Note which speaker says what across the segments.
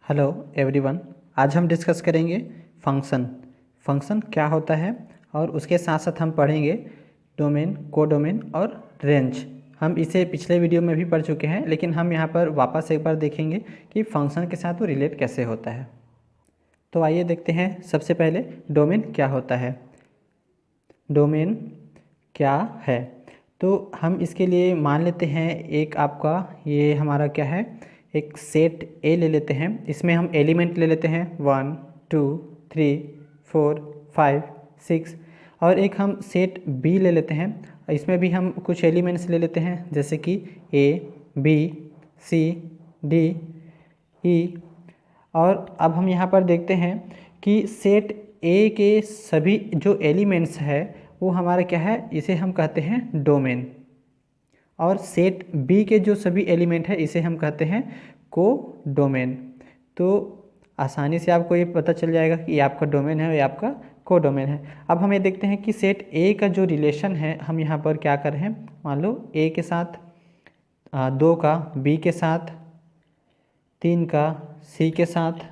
Speaker 1: Hello everyone. आज हम discuss करेंगे फंक्शन। फंक्शन क्या होता है और उसके साथ साथ हम पढ़ेंगे डोमेन, कोडोमेन और रेंज। हम इसे पिछले वीडियो में भी पढ़ चुके हैं, लेकिन हम यहाँ पर वापस एक बार देखेंगे कि फंक्शन के साथ वो रिलेट कैसे होता है। तो आइए देखते हैं। सबसे पहले डोमेन क्या होता है। डोमेन क्या है, तो हम इसके लिए मान लेते हैं एक आपका ये हमारा क्या है, एक सेट ए ले लेते हैं। इसमें हम एलिमेंट ले लेते हैं 1 2 3 4 5 6, और एक हम सेट बी ले लेते हैं। इसमें भी हम कुछ एलिमेंट्स ले लेते हैं, जैसे कि ए बी सी डी ई। और अब हम यहाँ पर देखते हैं कि सेट ए के सभी जो एलिमेंट्स है वो हमारा क्या है, इसे हम कहते हैं डोमेन। और सेट बी के जो सभी एलिमेंट है इसे हम कहते हैं को डोमेन। तो आसानी से आपको ये पता चल जाएगा कि ये आपका डोमेन है और ये आपका को डोमेन है। अब हम ये देखते हैं कि सेट ए का जो रिलेशन है, हम यहाँ पर क्या कर रहे हैं, मान लो ए के साथ 2 का बी के साथ, 3 का सी के साथ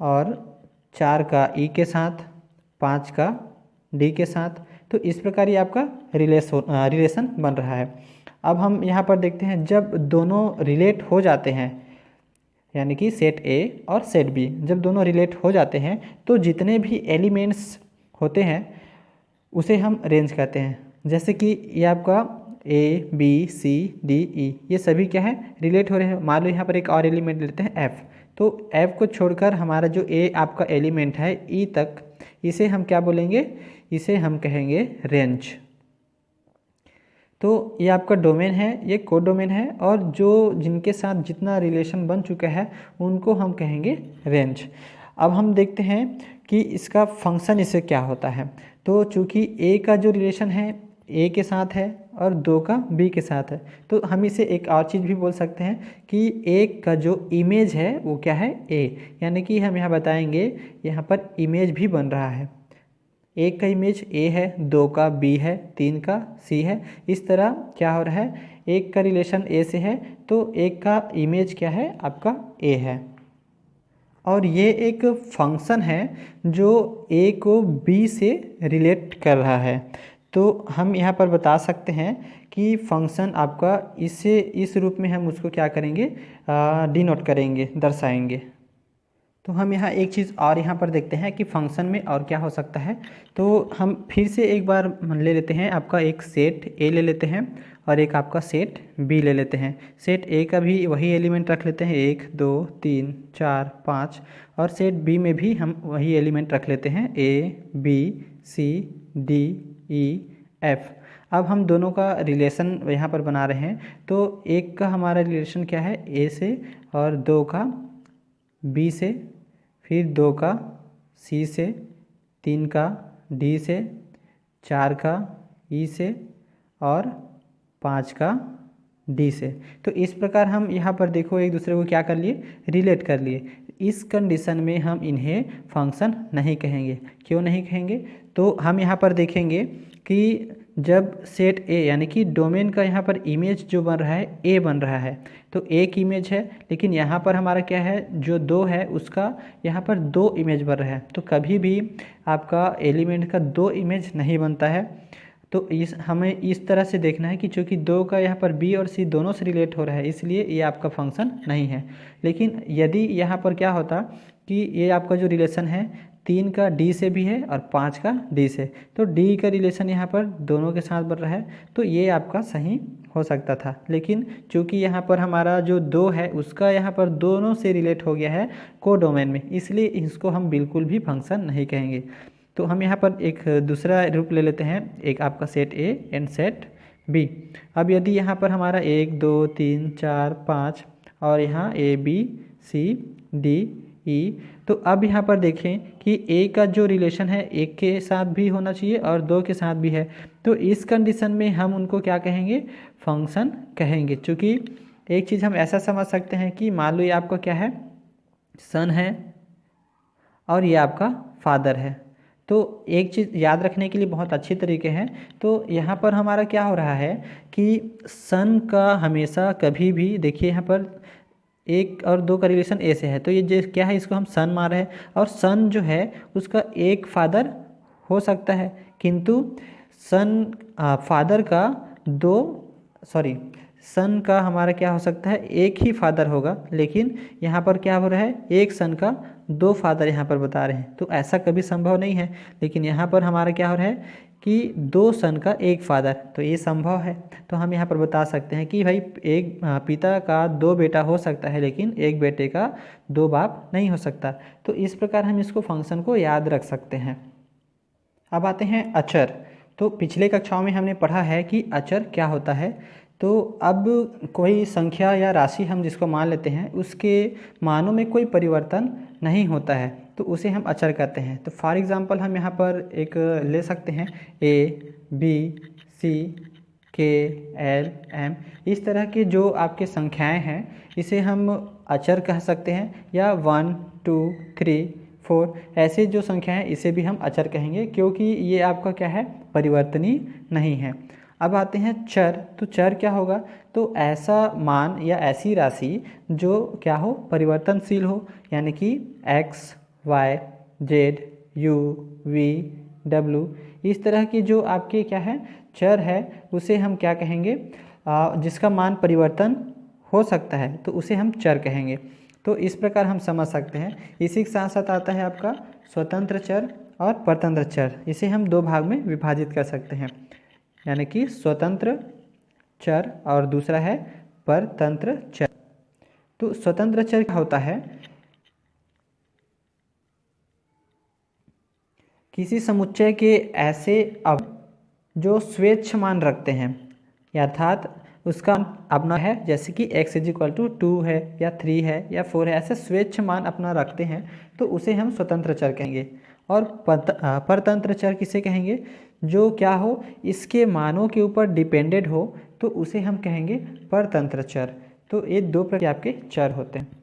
Speaker 1: और 4 का ई के साथ, 5 का डी के साथ। तो इस प्रकार ये आपका रिलेशन बन रहा है। अब हम यहाँ पर देखते हैं, जब दोनों रिलेट हो जाते हैं, यानी कि सेट ए और सेट बी जब दोनों रिलेट हो जाते हैं, तो जितने भी एलिमेंट्स होते हैं उसे हम रेंज कहते हैं। जैसे कि ये आपका ए बी सी डी ई, ये सभी क्या है, रिलेट हो रहे हैं। मान लो यहाँ पर एक और एलिमेंट लेते हैं एफ, तो एफ को छोड़कर हमारा जो ए आपका एलिमेंट है ई तक, इसे हम क्या बोलेंगे, इसे हम कहेंगे रेंज। तो ये आपका डोमेन है, ये कोड डोमेन है, और जो जिनके साथ जितना रिलेशन बन चुका है उनको हम कहेंगे रेंज। अब हम देखते हैं कि इसका फंक्शन इससे क्या होता है। तो चूँकि ए का जो रिलेशन है ए के साथ है और 2 का बी के साथ है, तो हम इसे एक और चीज़ भी बोल सकते हैं कि ए का जो इमेज है वो क्या है, ए। यानी कि हम यहाँ बताएंगे यहाँ पर इमेज भी बन रहा है। एक का इमेज ए है, 2 का बी है, 3 का सी है। इस तरह क्या हो रहा है, एक का रिलेशन ए से है तो एक का इमेज क्या है, आपका ए है। और ये एक फंक्शन है जो ए को बी से रिलेट कर रहा है। तो हम यहाँ पर बता सकते हैं कि फंक्शन आपका इससे इस रूप में हम उसको क्या करेंगे, डिनोट करेंगे, दर्शाएंगे। तो हम यहाँ एक चीज़ और यहाँ पर देखते हैं कि फंक्शन में और क्या हो सकता है। तो हम फिर से एक बार ले लेते हैं, आपका एक सेट ए ले लेते हैं और एक आपका सेट बी ले लेते हैं। सेट ए का भी वही एलिमेंट रख लेते हैं 1 2 3 4 5, और सेट बी में भी हम वही एलिमेंट रख लेते हैं A B C D E F. अब हम दोनों का रिलेशन यहाँ पर बना रहे हैं। तो एक का हमारा रिलेशन क्या है, ए से, और 2 का बी से, फिर 2 का सी से, 3 का डी से, 4 का ई से और 5 का डी से। तो इस प्रकार हम यहाँ पर देखो एक दूसरे को क्या कर लिए, रिलेट कर लिए। इस कंडीशन में हम इन्हें फंक्शन नहीं कहेंगे। क्यों नहीं कहेंगे, तो हम यहाँ पर देखेंगे कि जब सेट ए यानी कि डोमेन का यहाँ पर इमेज जो बन रहा है ए बन रहा है, तो एक इमेज है, लेकिन यहाँ पर हमारा क्या है, जो 2 है उसका यहाँ पर 2 इमेज बन रहा है। तो कभी भी आपका एलिमेंट का 2 इमेज नहीं बनता है। तो हमें इस तरह से देखना है कि चूँकि 2 का यहाँ पर बी और सी दोनों से रिलेट हो रहा है, इसलिए ये आपका फंक्शन नहीं है। लेकिन यदि यहाँ पर क्या होता कि ये आपका जो रिलेशन है 3 का डी से भी है और 5 का डी से, तो डी का रिलेशन यहाँ पर दोनों के साथ बन रहा है, तो ये आपका सही हो सकता था। लेकिन चूँकि यहाँ पर हमारा जो 2 है उसका यहाँ पर दोनों से रिलेट हो गया है को डोमेन में, इसलिए इसको हम बिल्कुल भी फंक्शन नहीं कहेंगे। तो हम यहाँ पर एक दूसरा रूप ले लेते हैं, एक आपका set A and set B. अब यदि यहाँ पर हमारा 1 2 3 4 5 और यहाँ ए बी सी डी ई, तो अब यहाँ पर देखें कि ए का जो रिलेशन है एक के साथ भी होना चाहिए और 2 के साथ भी है। तो इस कंडीशन में हम उनको क्या कहेंगे, फंक्शन कहेंगे। चूँकि एक चीज़ हम ऐसा समझ सकते हैं कि मान लो ये आपका क्या है, सन है और ये आपका फादर है। तो एक चीज़ याद रखने के लिए बहुत अच्छी तरीके हैं। तो यहाँ पर हमारा क्या हो रहा है कि सन का हमेशा कभी भी देखिए यहाँ पर 1 और 2 का रिलेशन ए से है, तो ये जो क्या है, इसको हम सन मान रहे हैं। और सन जो है उसका एक फादर हो सकता है, किंतु सन फादर का सन का हमारा क्या हो सकता है, एक ही फादर होगा। लेकिन यहाँ पर क्या हो रहा है, एक सन का 2 फादर यहाँ पर बता रहे हैं, तो ऐसा कभी संभव नहीं है। लेकिन यहाँ पर हमारा क्या हो रहा है कि 2 सन का 1 फादर, तो ये संभव है। तो हम यहाँ पर बता सकते हैं कि भाई एक पिता का 2 बेटा हो सकता है, लेकिन एक बेटे का 2 बाप नहीं हो सकता। तो इस प्रकार हम इसको फंक्शन को याद रख सकते हैं। अब आते हैं अचर। तो पिछले कक्षाओं में हमने पढ़ा है कि अचर क्या होता है। तो अब कोई संख्या या राशि हम जिसको मान लेते हैं, उसके मानों में कोई परिवर्तन नहीं होता है, तो उसे हम अचर कहते हैं। तो फॉर एग्ज़ाम्पल हम यहाँ पर एक ले सकते हैं A B C K L M, इस तरह के जो आपके संख्याएं हैं इसे हम अचर कह सकते हैं, या 1 2 3 4 ऐसे जो संख्या है इसे भी हम अचर कहेंगे, क्योंकि ये आपका क्या है, परिवर्तनीय नहीं है। अब आते हैं चर। तो चर क्या होगा, तो ऐसा मान या ऐसी राशि जो क्या हो, परिवर्तनशील हो, यानी कि x y z u v w, इस तरह की जो आपके क्या है चर है, उसे हम क्या कहेंगे, जिसका मान परिवर्तन हो सकता है, तो उसे हम चर कहेंगे। तो इस प्रकार हम समझ सकते हैं। इसी के साथ साथ आता है आपका स्वतंत्र चर और परतंत्र चर। इसे हम 2 भाग में विभाजित कर सकते हैं, यानी कि स्वतंत्र चर और दूसरा है परतंत्र चर। तो स्वतंत्र चर क्या होता है, किसी समुच्चय के ऐसे जो स्वेच्छ मान रखते हैं, अर्थात उसका अपना है, जैसे कि x = 2 है या 3 है या 4 है, ऐसे स्वेच्छ मान अपना रखते हैं, तो उसे हम स्वतंत्र चर कहेंगे। और परतंत्र चर किसे कहेंगे, जो क्या हो, इसके मानों के ऊपर डिपेंडेड हो, तो उसे हम कहेंगे परतंत्र चर। तो ये 2 प्रकार के आपके चर होते हैं।